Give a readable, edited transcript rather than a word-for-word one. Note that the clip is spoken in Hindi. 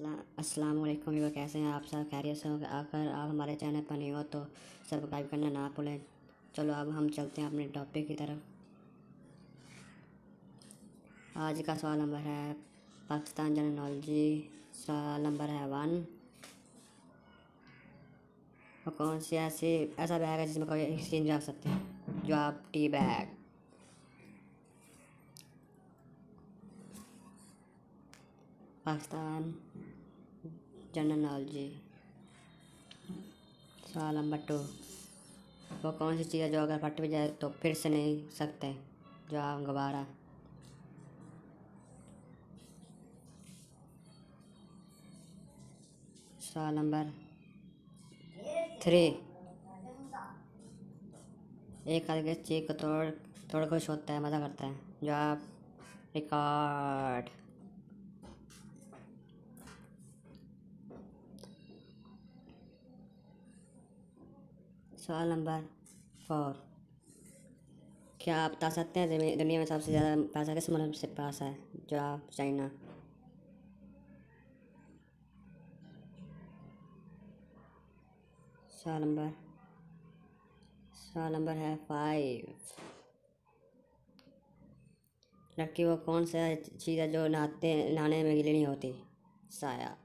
अस्सलाम वालेकुम। कैसे हैं आप सब? खैरियत से होंगे। अगर आप हमारे चैनल पर नहीं हो तो सब्सक्राइब करना ना भूलें। चलो अब हम चलते हैं अपने टॉपिक की तरफ। आज का सवाल नंबर है पाकिस्तान जनरल नॉलेज। सवाल नंबर है 1। और कौन सी ऐसा बैग है जिसमें कोई चीज़ रख सकते हैं? जवाब tea bag. Pakistan general knowledge. सवाल नंबर 2। वो कौन सी चीज़ है जो अगर फट भी जाए तो फिर से नहीं सकते? जवाब गुब्बारा। सवाल नंबर 3। एक आदमी के चीख को तोड़ तोड़ खुश होता है, मज़ा करता है। जवाब रिकॉर्ड। सवाल नंबर 4। क्या आप बता सकते हैं दुनिया में सबसे ज़्यादा पैसा किस मुल्क से पास है? जवाब चाइना। सवाल नंबर है 5। लड़की वो कौन सा चीज़ है जो नहाने में गीली नहीं होती? साया।